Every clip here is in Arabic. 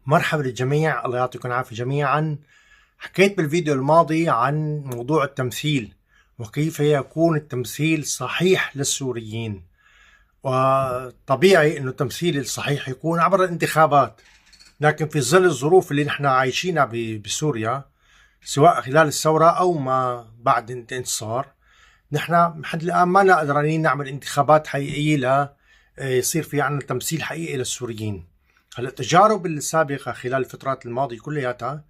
مرحبا للجميع، الله يعطيكم العافية جميعا. حكيت بالفيديو الماضي عن موضوع التمثيل وكيف يكون التمثيل صحيح للسوريين، وطبيعي أنه التمثيل الصحيح يكون عبر الانتخابات، لكن في ظل الظروف اللي نحن عايشينها بسوريا سواء خلال الثورة أو ما بعد الانتصار، نحن لحد الآن ما قادرين نعمل انتخابات حقيقية لا يصير في عنا تمثيل حقيقي للسوريين. هلا التجارب السابقة خلال الفترات الماضية كلياتها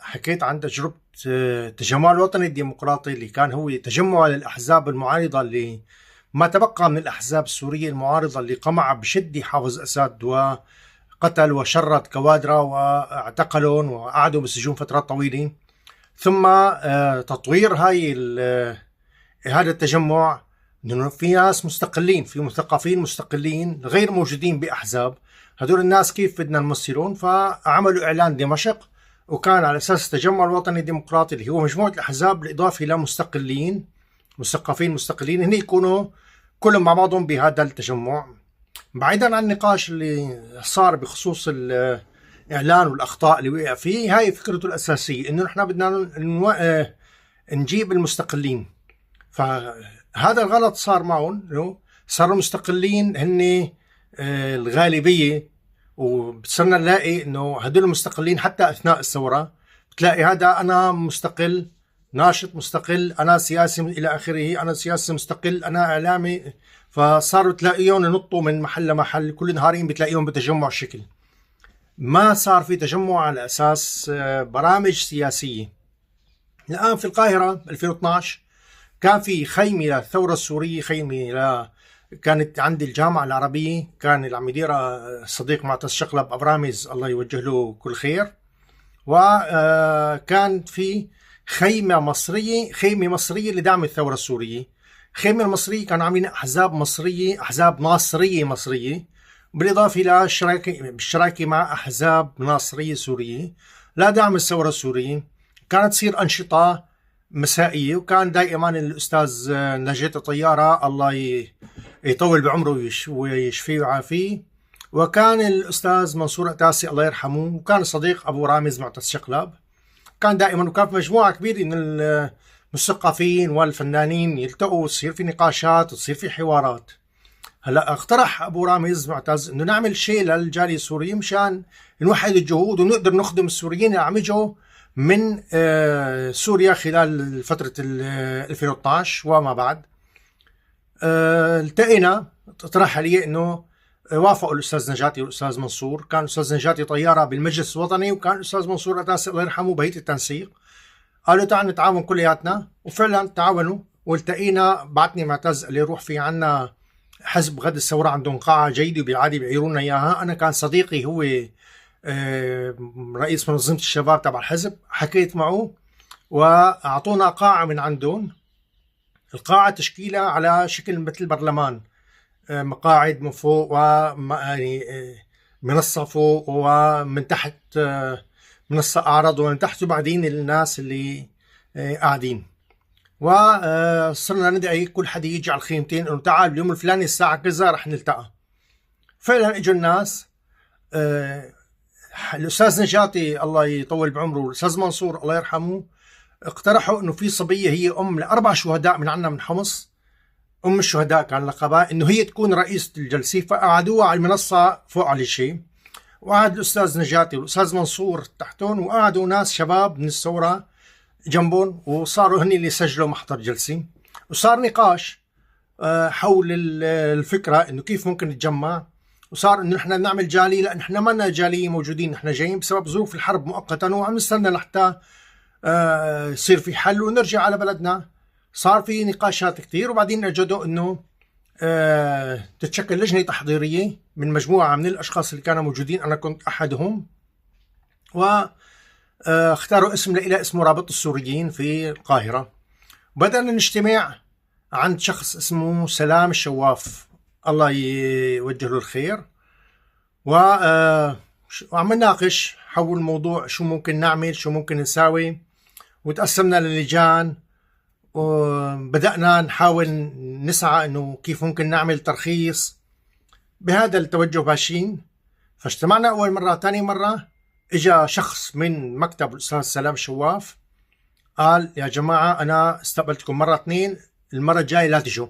حكيت عن تجربة التجمع الوطني الديمقراطي اللي كان هو تجمع للأحزاب المعارضة اللي ما تبقى من الأحزاب السورية المعارضة اللي قمع بشدة حافظ أسد وقتل وشرد كوادره واعتقلهم وقعدوا بالسجون فترات طويلة. ثم تطوير هذا التجمع انه في ناس مستقلين، في مثقفين مستقلين غير موجودين باحزاب. هذول الناس كيف بدنا نمثلون؟ فعملوا اعلان دمشق، وكان على اساس التجمع الوطني الديمقراطي اللي هو مجموعه الاحزاب بالاضافه الى مستقلين مثقفين مستقلين هن يكونوا كلهم مع بعضهم بهذا التجمع. بعيدا عن النقاش اللي صار بخصوص الاعلان والاخطاء اللي وقع فيه، هاي فكرته الاساسيه انه نحن بدنا نجيب المستقلين. فهذا الغلط صار معهم، انه صاروا مستقلين هن الغالبيه، وصرنا نلاقي انه هدول المستقلين حتى اثناء الثوره بتلاقي هذا انا مستقل ناشط مستقل، انا سياسي الى اخره، انا سياسي مستقل، انا اعلامي. فصاروا تلاقيهم ينطوا من محل لمحل، كل نهارين بتلاقيهم بتجمع شكل. ما صار في تجمع على اساس برامج سياسيه. الان في القاهره 2012 كان في خيمة للثورة السورية، كانت عند الجامعة العربية، كان اللي عم يديرها الصديق معتز شقلب أبرامز الله يوجه له كل خير. وكان في خيمة مصرية لدعم الثورة السورية. الخيمة المصرية كانوا عاملين أحزاب مصرية، أحزاب ناصرية مصرية، بالإضافة إلى بالشراكة مع أحزاب ناصرية سورية لا دعم الثورة السورية. كانت تصير أنشطة مسائية، وكان دائما الأستاذ نجيت طيارة الله يطول بعمره ويشفيه ويعافيه، وكان الأستاذ منصور عتاسي الله يرحمه، وكان صديق أبو رامز معتز شقلب. كان دائما، وكان في مجموعة كبيرة من المثقفين والفنانين يلتقوا، وتصير في نقاشات وتصير في حوارات. هلا اقترح أبو رامز معتز إنه نعمل شيء للجالية السورية مشان نوحد الجهود ونقدر نخدم السوريين اللي عم يجوا من سوريا خلال فترة 2012 وما بعد. التقينا، اقترح علي انه وافقوا الاستاذ نجاتي والاستاذ منصور. كان الاستاذ نجاتي طياره بالمجلس الوطني، وكان الاستاذ منصور عتاسي الله يرحمه بهيئه التنسيق. قالوا تعال نتعاون كلياتنا، وفعلا تعاونوا. والتقينا، بعتني معتز قال لي روح في عنا حزب غد الثوره عندهم قاعه جيده وبالعاده بيعيرونا اياها. انا كان صديقي هو رئيس منظمة الشباب تبع الحزب، حكيت معه وأعطونا قاعة من عندهم. القاعة تشكيلها على شكل مثل برلمان، مقاعد من فوق ويعني منصة فوق، ومن تحت منصة أعرض، ومن تحت بعدين الناس اللي قاعدين. وصرنا ندعي كل حد يجي على الخيمتين انه تعال اليوم الفلاني الساعة كذا رح نلتقى. فعلا اجوا الناس. الأستاذ نجاتي الله يطول بعمره والأستاذ منصور الله يرحمه اقترحوا إنه في صبية هي أم ل4 شهداء من عنا من حمص، أم الشهداء كان لقبها، إنه هي تكون رئيسة الجلسة. فقعدوها على المنصة فوق على شيء، وقعد الأستاذ نجاتي والأستاذ منصور تحتهم، وقعدوا ناس شباب من الثورة جنبهم، وصاروا هني اللي سجلوا محضر جلسة. وصار نقاش حول الفكرة إنه كيف ممكن نتجمع. وصار انه نحن نعمل جاليه، لان نحن ما لنا جاليه موجودين، نحن جايين بسبب ظروف الحرب مؤقتا وعم نستنى لحتى يصير في حل ونرجع على بلدنا. صار في نقاشات كثير، وبعدين اجدوا انه تتشكل لجنه تحضيريه من مجموعه من الاشخاص اللي كانوا موجودين، انا كنت احدهم. واختاروا اسم لإله اسمه رابطه السوريين في القاهره. بدأنا نجتمع عند شخص اسمه سلام الشواف الله يوجه له الخير، وعم نناقش حول الموضوع، شو ممكن نعمل، شو ممكن نساوي. وتقسمنا للجان، وبدأنا نحاول نسعى انه كيف ممكن نعمل ترخيص بهذا التوجه ماشيين. فاجتمعنا أول مرة. تاني مرة إجا شخص من مكتب الأستاذ سلام شواف قال يا جماعة أنا استقبلتكم مرة 2، المرة الجاية لا تجوا.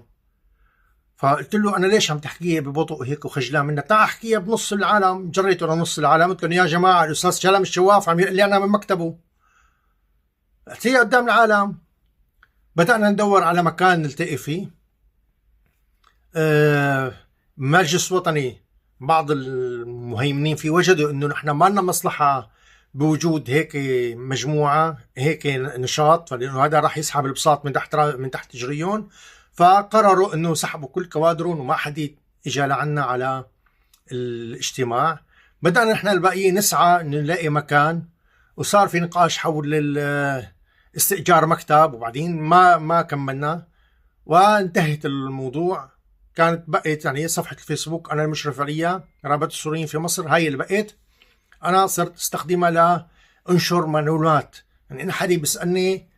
فقلت له أنا ليش عم تحكيها ببطء هيك وخجلان منك؟ تعال احكيها بنص العالم. جريته لنص العالم قلت لهم يا جماعة الأستاذ سلام الشواف عم يقول لي أنا من مكتبه. هي قدام العالم. بدأنا ندور على مكان نلتقي فيه. مجلس وطني بعض المهيمنين فيه وجدوا انه نحن ما لنا مصلحة بوجود هيك مجموعة هيك نشاط، فلانه هذا راح يسحب البساط من تحت جريون. فقرروا انه سحبوا كل كوادرهم وما حد اجى لعنا على الاجتماع. بدأنا نحن الباقيين نسعى نلاقي مكان، وصار في نقاش حول استئجار مكتب، وبعدين ما كملنا وانتهت الموضوع. كانت بقيت يعني صفحة الفيسبوك أنا المشرف عليها رابطة السوريين في مصر، هاي اللي بقيت أنا صرت استخدمها لأنشر معلومات. يعني أنا حدا بيسألني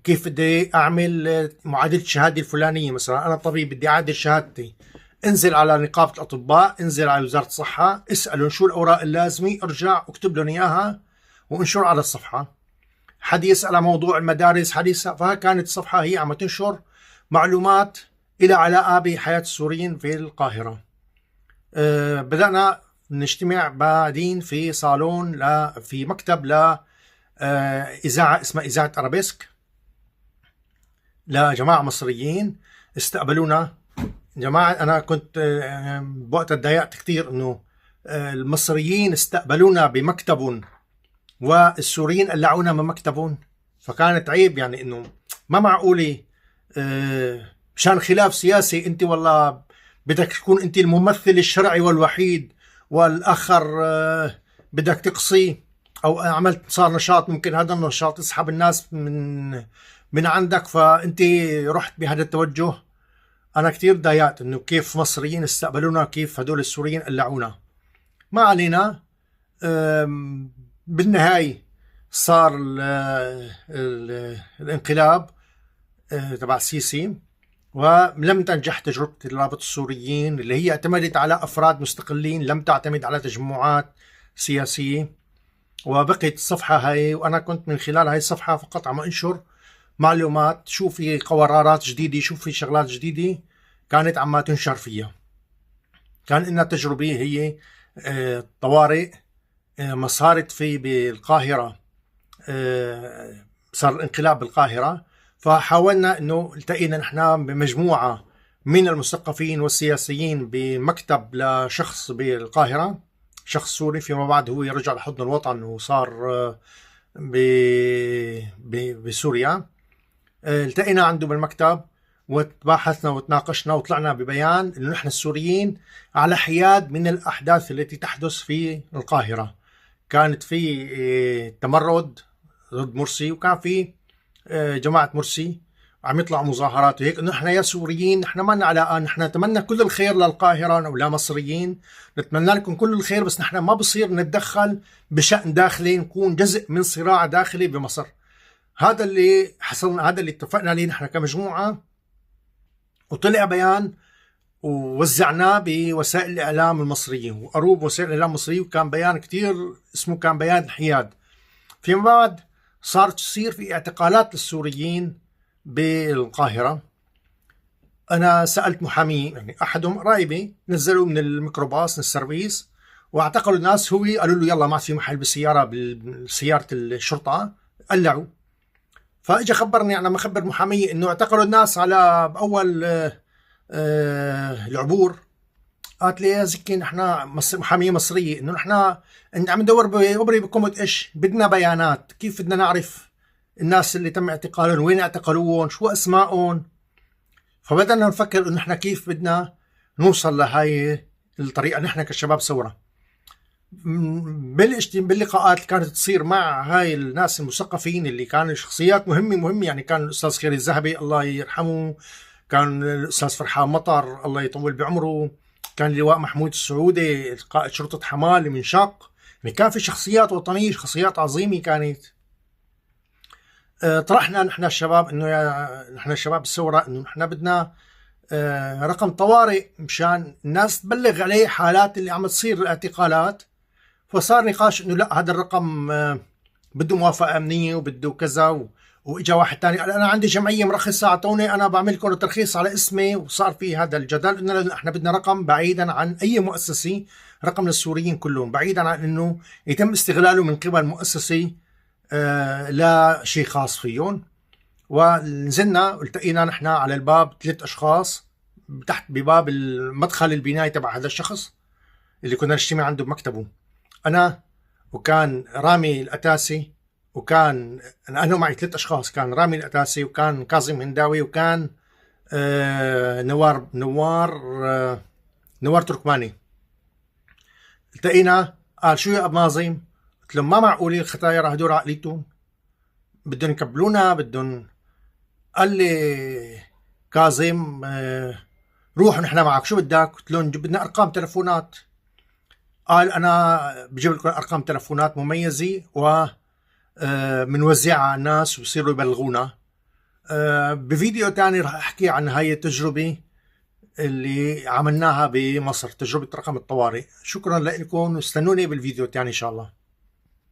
كيف بدي أعمل معادلة الشهادة الفلانية، مثلا أنا طبيب بدي أعادل شهادتي، انزل على نقابة الأطباء، انزل على وزارة الصحة، اسألهم شو الأوراق اللازمة، ارجع اكتب لهم إياها وانشر على الصفحة. حد يسأل عن موضوع المدارس حديثة، فكانت الصفحة هي عم تنشر معلومات إلى علاقة بحياة السوريين في القاهرة. بدأنا نجتمع بعدين في صالون في مكتب إذاعة اسمها إذاعة أرابيسك لجماعة مصريين. استقبلونا جماعة. أنا كنت بوقتها تضايقت كثير إنه المصريين استقبلونا بمكتبهم والسوريين قلعونا من مكتبهم. فكانت عيب، يعني إنه ما معقولة مشان خلاف سياسي انت والله بدك تكون انت الممثل الشرعي والوحيد، والاخر بدك تقصيه، او عملت صار نشاط ممكن هذا النشاط يسحب الناس من عندك، فانت رحت بهذا التوجه. انا كثير ضايقت انه كيف مصريين استقبلونا، كيف هدول السوريين قلعونا. ما علينا. بالنهاية صار الانقلاب تبع السيسي، ولم تنجح تجربة رابطة السوريين اللي هي اعتمدت على أفراد مستقلين، لم تعتمد على تجمعات سياسية. وبقيت الصفحة هاي، وأنا كنت من خلال هاي الصفحة فقط عم أنشر معلومات، شو في قرارات جديدة، شو في شغلات جديدة كانت عم تنشر فيها. كان إنها تجربة هي طوارئ ما صارت في بالقاهرة. صار الانقلاب بالقاهرة، فحاولنا انه التقينا نحن بمجموعة من المثقفين والسياسيين بمكتب لشخص بالقاهرة، شخص سوري فيما بعد هو رجع لحضن الوطن وصار بسوريا. التقينا عنده بالمكتب وتباحثنا وتناقشنا وطلعنا ببيان انه نحن السوريين على حياد من الاحداث التي تحدث في القاهرة. كانت في تمرد ضد مرسي، وكان في جماعة مرسي عم يطلعوا مظاهرات وهيك، انه نحن يا سوريين نحن ما لنا علاقة، نحن نتمنى كل الخير للقاهرة ولا مصريين، نتمنى لكم كل الخير، بس نحن ما بصير نتدخل بشأن داخلي، نكون جزء من صراع داخلي بمصر. هذا اللي حصلنا، هذا اللي اتفقنا عليه نحن كمجموعة. وطلع بيان ووزعناه بوسائل الإعلام المصرية وقروه بوسائل الإعلام المصرية، وكان بيان كتير اسمه كان بيان الحياد. فيما بعد صارت تصير في اعتقالات للسوريين بالقاهرة. أنا سألت محامي، يعني أحدهم قرايبي، نزلوا من الميكروباص من السيرفيس واعتقلوا الناس. هو قالوا له يلا ما في محل بالسيارة، بسيارة الشرطة قلعوا. فاجا خبرني، أنا مخبر محامي، إنه اعتقلوا الناس على بأول العبور. قالت لي يا زكي نحن محامية مصرية، إنه نحن عم ندور بأبري بكم إيش بدنا بيانات، كيف بدنا نعرف الناس اللي تم اعتقالهم وين اعتقلوهم، شو أسمائهم. فبدأنا نفكر إنه نحن كيف بدنا نوصل لهاي الطريقة نحن كشباب ثورة. باللقاءات اللي كانت تصير مع هاي الناس المثقفين اللي كانوا شخصيات مهمة، يعني كان الأستاذ خيري الذهبي الله يرحمه، كان الأستاذ فرحان مطر الله يطول بعمره، كان اللواء محمود السعودي قائد شرطة حمال من شاق. يعني كان في شخصيات وطنية، شخصيات عظيمة كانت. طرحنا نحن الشباب، انه نحن الشباب الثورة، انه نحن بدنا رقم طوارئ مشان الناس تبلغ عليه حالات اللي عم تصير الاعتقالات. فصار نقاش انه لا، هذا الرقم بده موافقه امنيه وبده كذا، واجا واحد تاني قال انا عندي جمعيه مرخصه اعطوني انا بعمل لكم ترخيص على اسمي، وصار في هذا الجدل انه احنا بدنا رقم بعيدا عن اي مؤسسه، رقم للسوريين كلهم، بعيدا عن انه يتم استغلاله من قبل مؤسسه لا شيء خاص فيهم. ونزلنا والتقينا نحن على الباب 3 اشخاص تحت بباب المدخل البناية تبع هذا الشخص اللي كنا نجتمع عنده بمكتبه، انا وكان رامي الأتاسي، وكان انا معي 3 اشخاص، كان رامي الأتاسي وكان كاظم هنداوي وكان نوار تركماني. التقينا، قال شو يا ابو ناظم؟ قلت له ما معقولة الختايرة هدول عقليتهم بدهم يكبلونا بدهم. قال لي كاظم روح نحن معك، شو بدك؟ قلت لهم بدنا ارقام تلفونات. قال انا بجيب لكم ارقام تلفونات مميزه و بنوزعها على الناس وبصيروا يبلغونا. بفيديو تاني رح احكي عن هاي التجربه اللي عملناها بمصر، تجربه رقم الطوارئ. شكرا لكم واستنوني بالفيديو الثاني ان شاء الله.